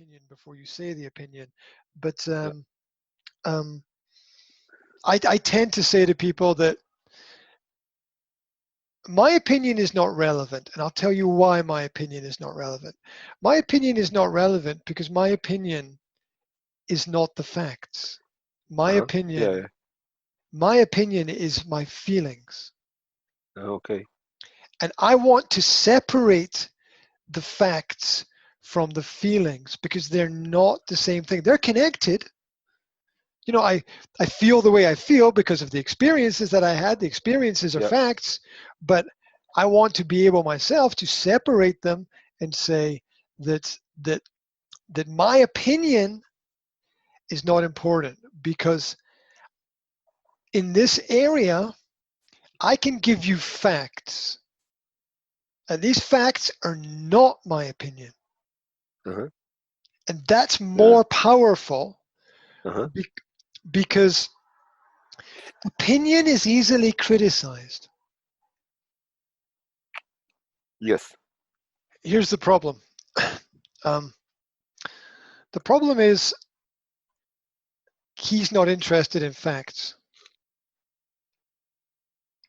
opinion before you say the opinion. But Yeah. I tend to say to people that my opinion is not relevant, and I'll tell you why my opinion is not relevant. My opinion is not relevant because my opinion is not the facts. My Uh-huh. Yeah, opinion, yeah. my opinion is my feelings. Okay. And I want to separate the facts from the feelings because they're not the same thing. They're connected. You know, I feel the way I feel because of the experiences that I had. The experiences are Yeah. facts, but I want to be able myself to separate them and say that my opinion is not important because in this area I can give you facts, and these facts are not my opinion, Uh-huh. and that's Yeah. more powerful Uh-huh. because opinion is easily criticized. Yes. Here's the problem. um, the problem is he's not interested in facts.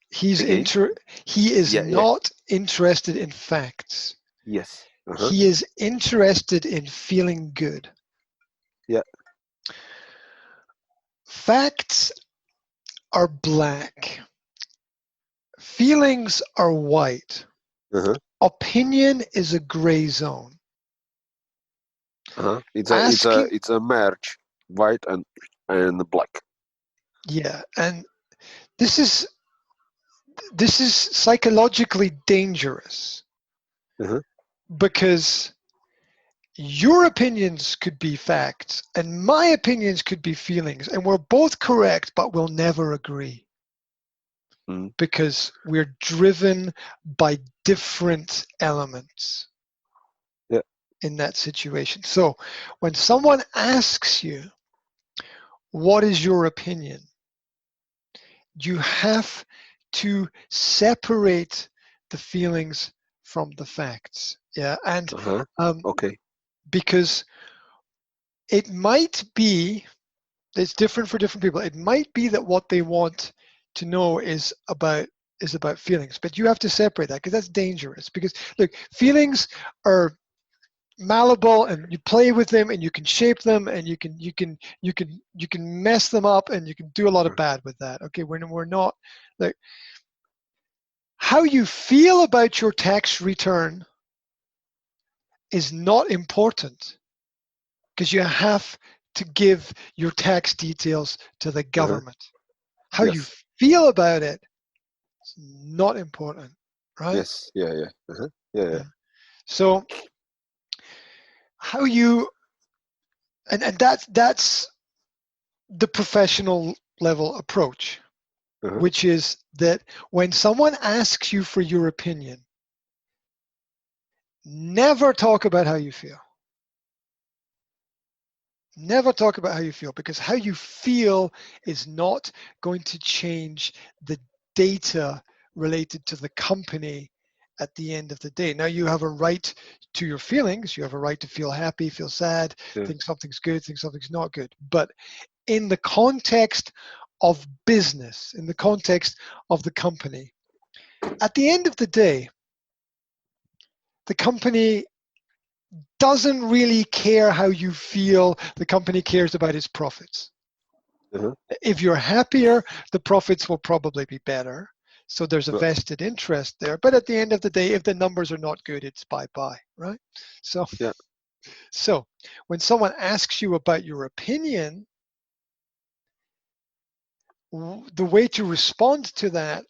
He Again? is Yeah, yeah. not interested in facts. Yes. Uh-huh. He is interested in feeling good. Yeah. Facts are black. Feelings are white. Uh-huh. Opinion is a gray zone. Uh-huh. Asking, It's a merge, white and black. yeah, and this is psychologically dangerous Uh-huh. because your opinions could be facts and my opinions could be feelings, and we're both correct, but we'll never agree Mm. because we're driven by different elements Yeah. in that situation. So when someone asks you, what is your opinion? You have to separate the feelings from the facts. Yeah. And Uh-huh. um, Okay. because it might be, it's different for different people. It might be that what they want to know is about feelings, but you have to separate that because that's dangerous. Because look, feelings are malleable and you play with them and you can shape them and you can mess them up and you can do a lot of bad with that. Okay, when we're not like how you feel about your tax return is not important because you have to give your tax details to the Uh-huh. government. How you Yes. feel about it is not important, right? Yes. Yeah, yeah. Uh-huh. Yeah, yeah. Yeah. So how you and that's the professional level approach, Uh-huh. which is that when someone asks you for your opinion, never talk about how you feel. Never talk about how you feel because how you feel is not going to change the data related to the company at the end of the day. Now you have a right to your feelings. You have a right to feel happy, feel sad, Yeah. think something's good, think something's not good. But in the context of business, in the context of the company, at the end of the day, the company doesn't really care how you feel. The company cares about its profits. Uh-huh. If you're happier, the profits will probably be better. So there's a Yeah. vested interest there. But at the end of the day, if the numbers are not good, it's bye-bye, right? So, Yeah. so when someone asks you about your opinion, the way to respond to that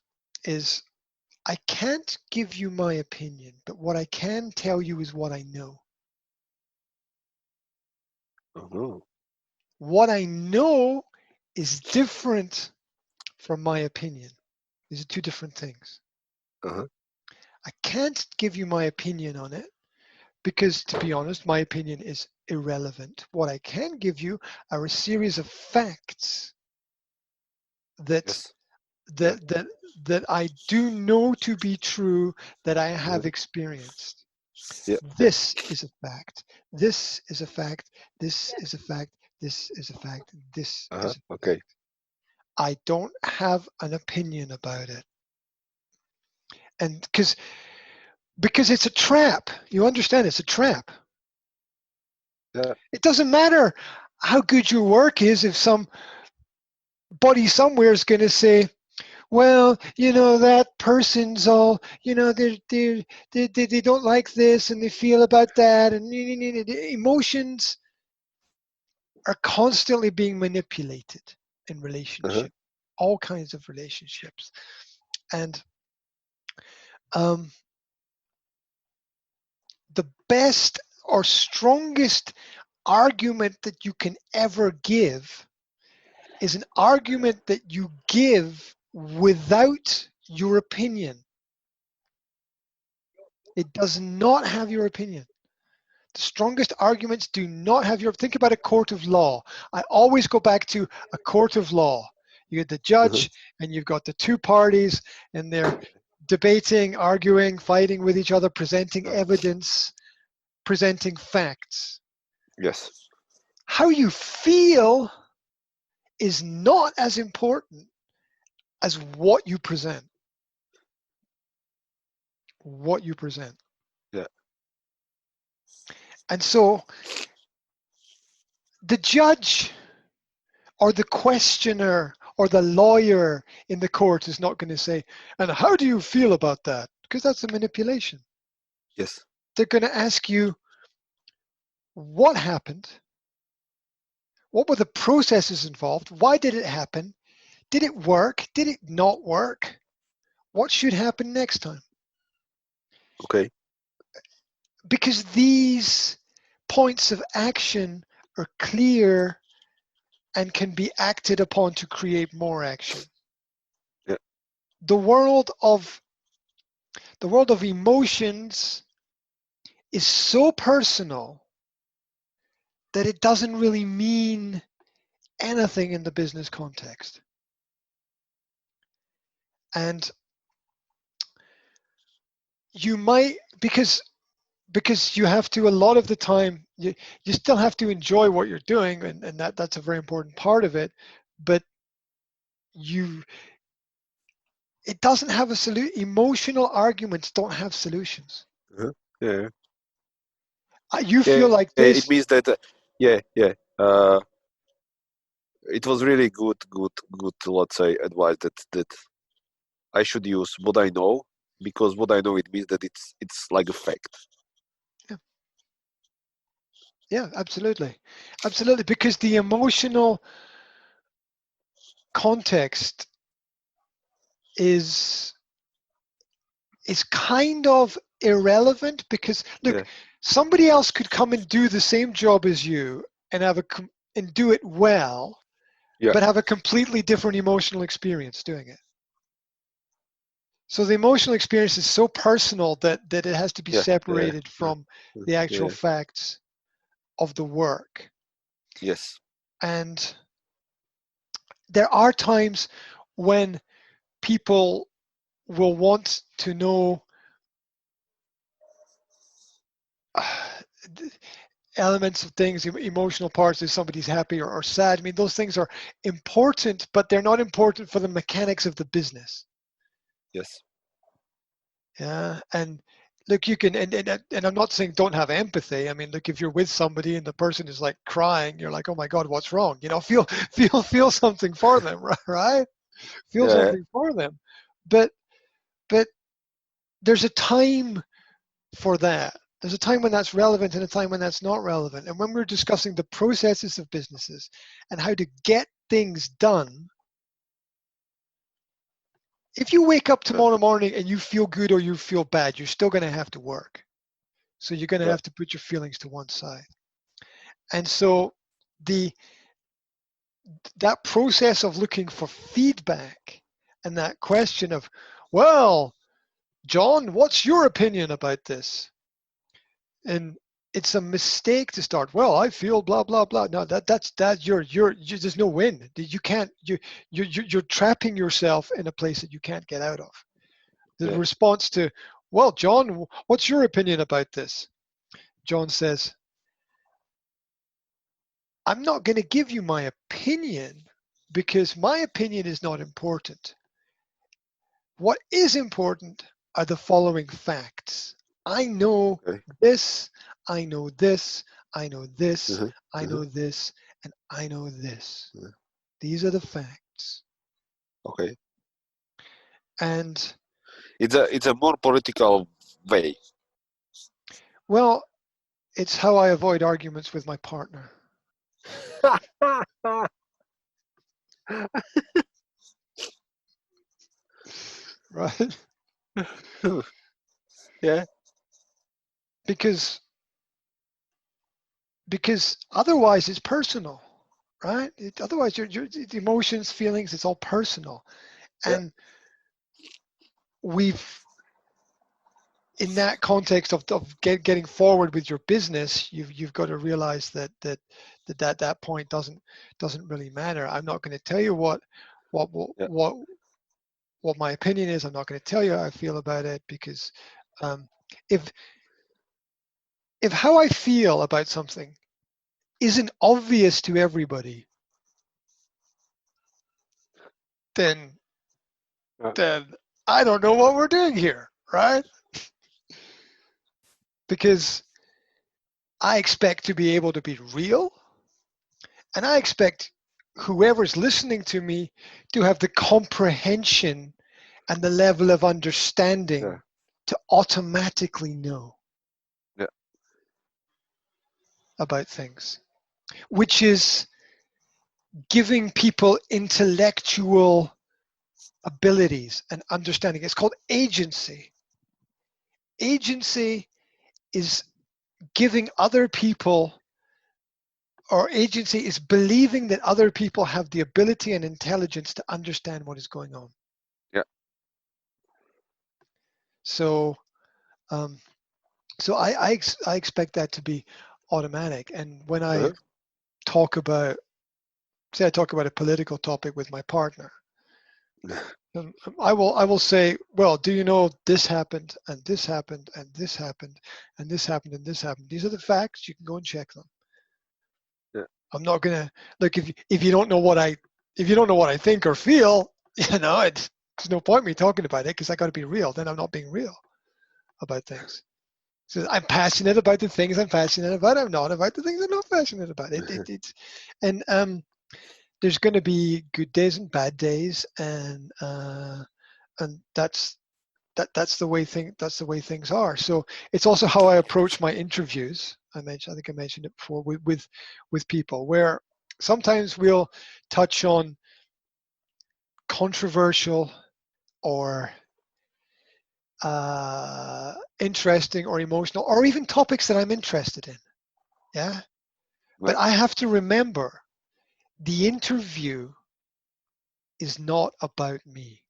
is, I can't give you my opinion, but what I can tell you is what I know. Uh-huh. What I know is different from my opinion. These are two different things. Uh-huh. I can't give you my opinion on it because, to be honest, my opinion is irrelevant. What I can give you are a series of facts that Yes. Yeah. that that that I do know to be true, that I Uh-huh. have experienced. Yeah. This is a fact. This is a fact. This is a fact. This is a fact. This is a Okay. fact. I don't have an opinion about it. And because it's a trap. You understand it's a trap. Yeah. It doesn't matter how good your work is if somebody somewhere is going to say, well, that person's all, they don't like this and they feel about that, and emotions are constantly being manipulated in relationship, all kinds of relationships. And the best or strongest argument that you can ever give is an argument that you give without your opinion. It does not have your opinion. The strongest arguments do not have your. Think about a court of law. I always go back to a court of law. You get the judge and you've got the two parties and they're debating, arguing, fighting with each other, presenting evidence, presenting facts. Yes. How you feel is not as important as what you present. What you present. Yeah. And so the judge or the questioner or the lawyer in the court is not going to say, and how do you feel about that? Because that's a manipulation. Yes. They're going to ask you, what happened? What were the processes involved? Why did it happen? Did it work? Did it not work? What should happen next time? Okay. Because these points of action are clear and can be acted upon to create more action. Yeah. The world of emotions is so personal that it doesn't really mean anything in the business context. And you might, because you have to, a lot of the time, you still have to enjoy what you're doing, and that's a very important part of it, but it doesn't have a solution. Emotional arguments don't have solutions. Yeah. You feel like this. It means that, it was really good, let's say, advice that I should use what I know, because what I know, it means that it's like a fact. Yeah, absolutely. Absolutely. Because the emotional context is kind of irrelevant, because look, somebody else could come and do the same job as you and and do it well, but have a completely different emotional experience doing it. So the emotional experience is so personal that it has to be separated from the actual facts of the work. Yes. And there are times when people will want to know elements of things, emotional parts, if somebody's happy or sad. I mean, those things are important, but they're not important for the mechanics of the business. Yes. Yeah, and look, you can, and I'm not saying don't have empathy. I mean, look, if you're with somebody and the person is like crying, you're like, oh my God, what's wrong? Feel something for them, right? Feel something for them, but there's a time for that. There's a time when that's relevant and a time when that's not relevant. And when we're discussing the processes of businesses and how to get things done, if you wake up tomorrow morning and you feel good or you feel bad, you're still going to have to work. So you're going to have to put your feelings to one side. And so that process of looking for feedback and that question of, well, John, what's your opinion about this? And it's a mistake to start, well, I feel blah blah blah. No, that's you're there's no win. You can't, you're trapping yourself in a place that you can't get out of. The response to, well, John, what's your opinion about this? John says, I'm not going to give you my opinion because my opinion is not important. What is important are the following facts. I know Okay. this, I know this, I know this, Uh-huh. I Uh-huh. know this, and I know this. Yeah. These are the facts. Okay. And It's a more political way. well, it's how I avoid arguments with my partner. Right? Yeah. Because otherwise it's personal, right? Otherwise the emotions, feelings, it's all personal. Yeah. And we've, in that context of getting forward with your business, you've got to realize that point doesn't really matter. I'm not going to tell you what Yeah. my opinion is. I'm not going to tell you how I feel about it because if how I feel about something isn't obvious to everybody, then I don't know what we're doing here, right? Because I expect to be able to be real, and I expect whoever's listening to me to have the comprehension and the level of Yeah. understanding to automatically know Yeah. about things, which is giving people intellectual abilities and understanding. It's called agency. Agency is giving other people, or agency is believing that other people have the ability and intelligence to understand what is going on. Yeah. So, I expect that to be automatic. And when I Uh-huh. talk about, say, I talk about a political topic with my partner, I will say, well, do you know this happened and this happened and this happened and this happened and this happened? These are the facts. You can go and check them. Yeah. I'm not gonna, look, if you don't know what I think or feel, there's no point me talking about it because I got to be real. Then I'm not being real about things. So I'm passionate about the things I'm passionate about. I'm not about the things I'm not passionate about. And there's going to be good days and bad days, and that's the way things are. So it's also how I approach my interviews. I think I mentioned it before with people, where sometimes we'll touch on controversial or interesting or emotional or even topics that I'm interested in. Yeah. But I have to remember the interview is not about me.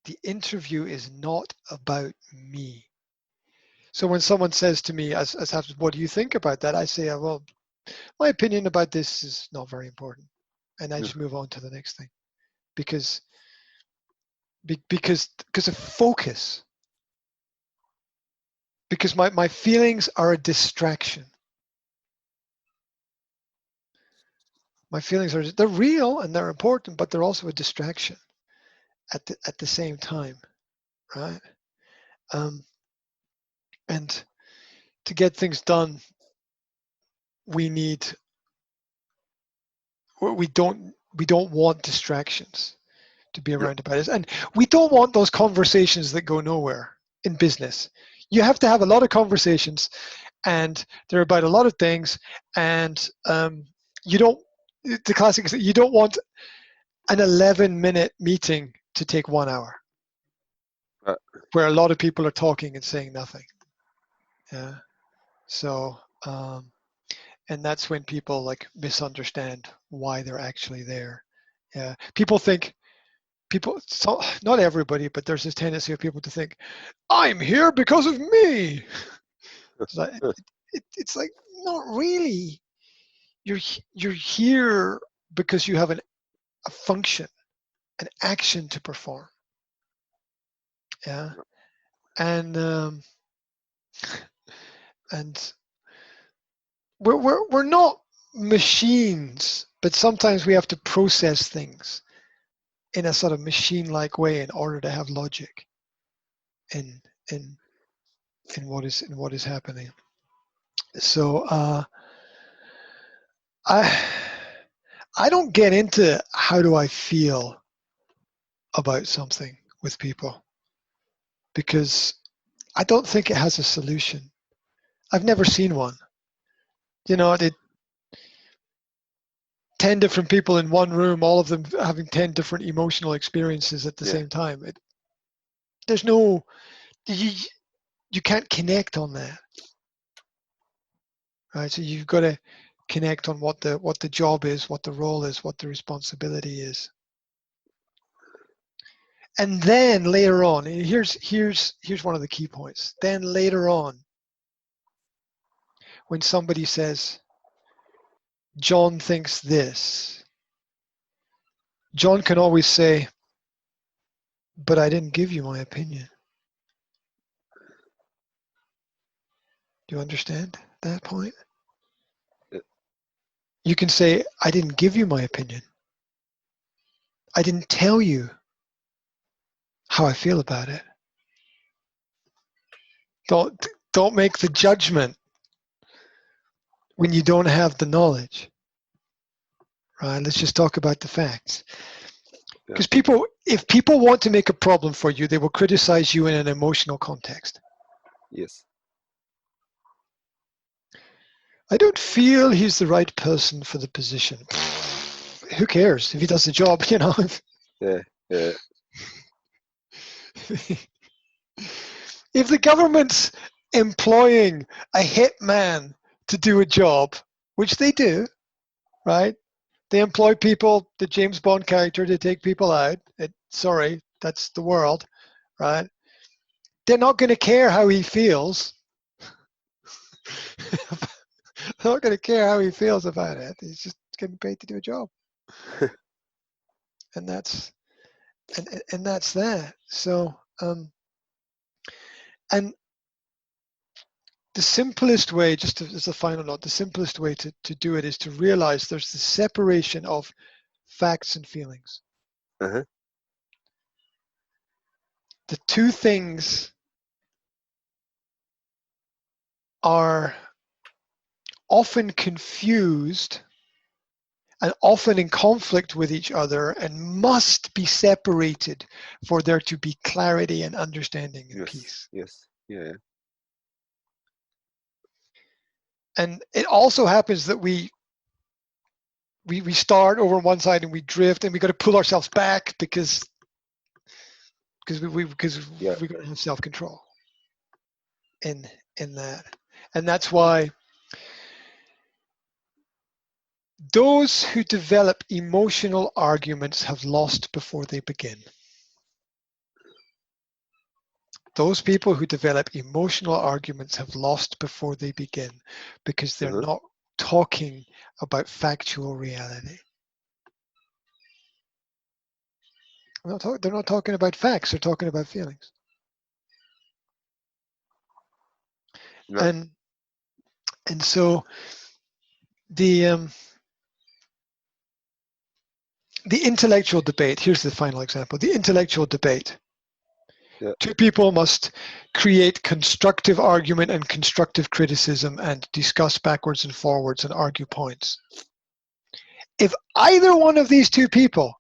The interview is not about me. So when someone says to me, as happens, what do you think about that? I say, well, my opinion about this is not very important. And I just move on to the next thing because of focus. Because my feelings are a distraction. My feelings they're real and they're important, but they're also a distraction at the same time, right? And to get things done, we don't want distractions to be Yeah. around about us, and we don't want those conversations that go nowhere in business. You have to have a lot of conversations, and they're about a lot of things, and you don't. The classic is that you don't want an 11-minute meeting to take 1 hour, where a lot of people are talking and saying nothing. Yeah. So, and that's when people like misunderstand why they're actually there. Yeah. So not everybody, but there's this tendency of people to think, I'm here because of me. It's like, not really. You're here because you have a function, an action to perform. Yeah. and we're not machines, but sometimes we have to process things in a sort of machine-like way in order to have logic in what is happening. So I don't get into how do I feel about something with people, because I don't think it has a solution. I've never seen one. You know, 10 different people in one room, all of them having 10 different emotional experiences at the same time. There's no, you can't connect on that, right? So you've got to connect on what the job is, what the role is, what the responsibility is. And then later on, here's one of the key points. Then later on, when somebody says, John thinks this, John can always say, but I didn't give you my opinion. Do you understand that point? You can say, I didn't give you my opinion. I didn't tell you how I feel about it. Don't make the judgment when you don't have the knowledge. Right? Let's just talk about the facts. Because if people want to make a problem for you, they will criticize you in an emotional context. Yes. I don't feel he's the right person for the position. Who cares if he does the job, you know? Yeah, yeah. If the government's employing a hitman to do a job, which they do, right? They employ people, the James Bond character, to take people out. Sorry, that's the world, right? They're not going to care how he feels. They're not going to care how he feels about it. He's just getting paid to do a job, and that's that. So, and the simplest way, just as a final note, the simplest way to do it is to realize there's the separation of facts and feelings. Uh-huh. The two things are often confused and often in conflict with each other and must be separated for there to be clarity and understanding and peace. Yes. Yeah. And it also happens that we start over on one side and we drift, and we got to pull ourselves back because we got to have self-control in that. And that's why those who develop emotional arguments have lost before they begin. Those people who develop emotional arguments have lost before they begin because they're not talking about factual reality. They're not talking about facts, they're talking about feelings. Yeah. And so the intellectual debate, here's the final example, the intellectual debate. Yeah. Two people must create constructive argument and constructive criticism and discuss backwards and forwards and argue points. If either one of these two people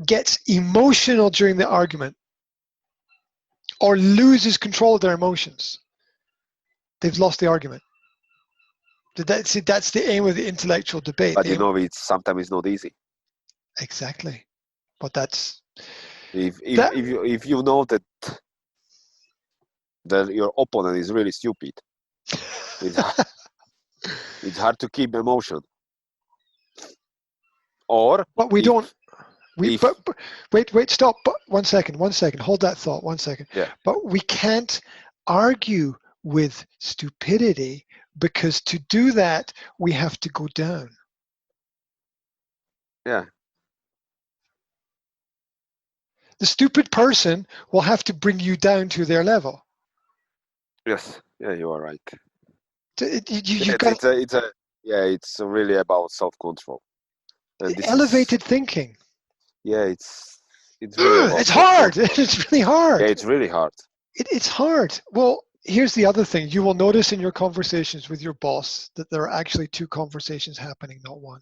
gets emotional during the argument or loses control of their emotions, they've lost the argument. That's the aim of the intellectual debate. But sometimes it's not easy. Exactly. But that's if you know that your opponent is really stupid, it's hard to keep emotion. Or but we don't. But wait, stop. But one second. Hold that thought. 1 second. Yeah. But we can't argue with stupidity, because to do that we have to go down. Yeah. The stupid person will have to bring you down to their level. Yes. Yeah, you are right. You've got It's really about self-control, and this is elevated thinking. it's really about It's hard. self-control. It's really hard. Yeah, it's really hard. It's hard. Well, here's the other thing. You will notice in your conversations with your boss that there are actually two conversations happening, not one.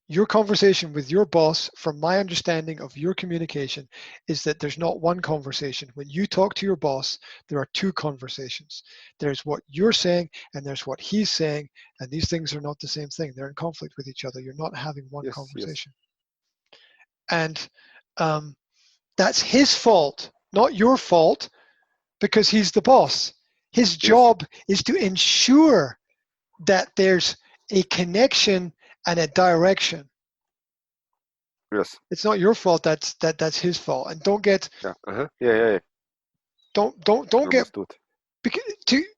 Your conversation with your boss, from my understanding of your communication, is that there's not one conversation. When you talk to your boss, there are two conversations. There's what you're saying and there's what he's saying, and these things are not the same thing. They're in conflict with each other. You're not having one Yes, conversation. And that's his fault, not your fault, because he's the boss. His job is to ensure that there's a connection and a direction. Yes. It's not your fault. That's his fault. And don't get Yeah. don't get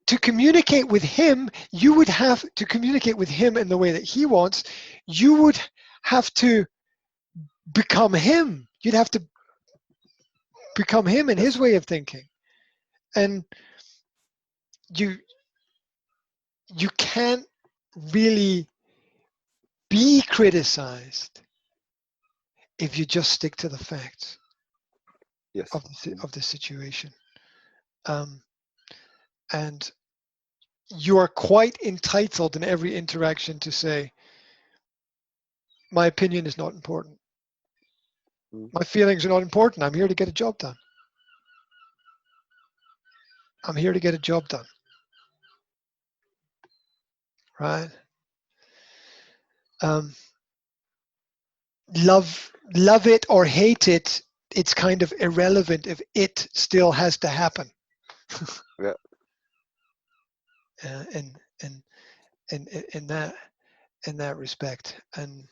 to communicate with him. You would have to communicate with him in the way that he wants. You would have to become him. You'd have to become him in his way of thinking. And you can't really be criticized if you just stick to the facts of the situation. And you are quite entitled in every interaction to say, my opinion is not important. My feelings are not important. I'm here to get a job done. I'm here to get a job done. Right? Love it or hate it, it's kind of irrelevant if it still has to happen. Yeah. In that respect, and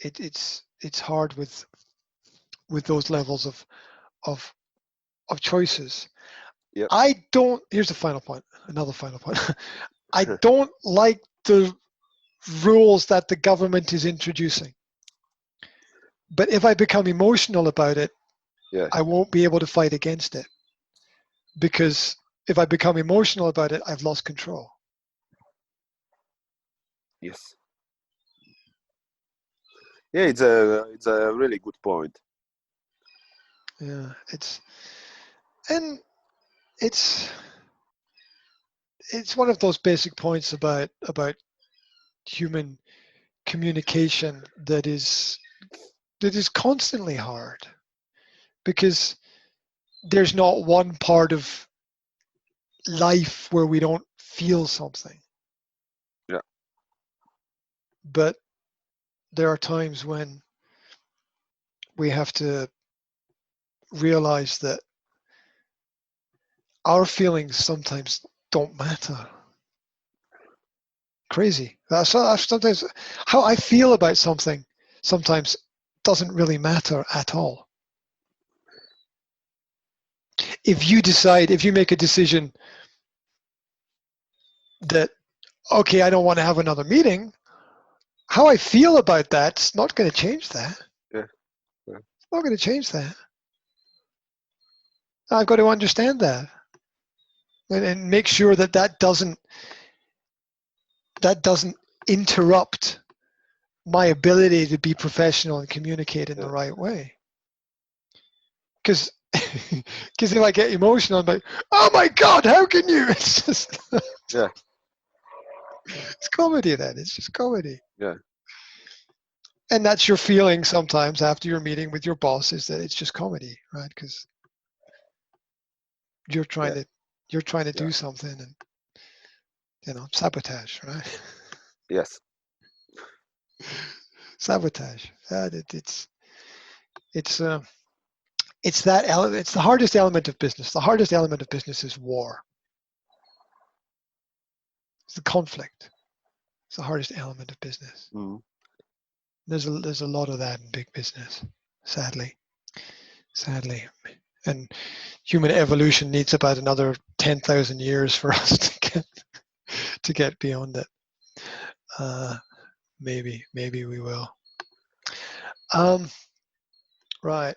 it's hard with those levels of choices. Yep. Here's the final point, another final point. I don't like the rules that the government is introducing. But if I become emotional about it, I won't be able to fight against it. Because if I become emotional about it, I've lost control. Yes. Yeah, it's a really good point. Yeah, it's one of those basic points about human communication that is constantly hard, because there's not one part of life where we don't feel something. Yeah. But there are times when we have to realize that our feelings sometimes don't matter. Crazy. Sometimes how I feel about something sometimes doesn't really matter at all. If you make a decision that, okay, I don't want to have another meeting, how I feel about that's not going to change that. Yeah. It's not going to change that. I've got to understand that and make sure that doesn't interrupt my ability to be professional and communicate in the right way. Because if I get emotional, I'm like, oh my God, how can you? It's just it's comedy then. It's just comedy. Yeah. And that's your feeling sometimes after your meeting with your boss, is that it's just comedy, right? Because you're trying to do something and sabotage, right? Yes. Sabotage. It's that element. It's the hardest element of business. The hardest element of business is war. It's the conflict. It's the hardest element of business. Mm-hmm. There's a lot of that in big business, sadly. And human evolution needs about another 10,000 years for us to get beyond it. Maybe we will. Right.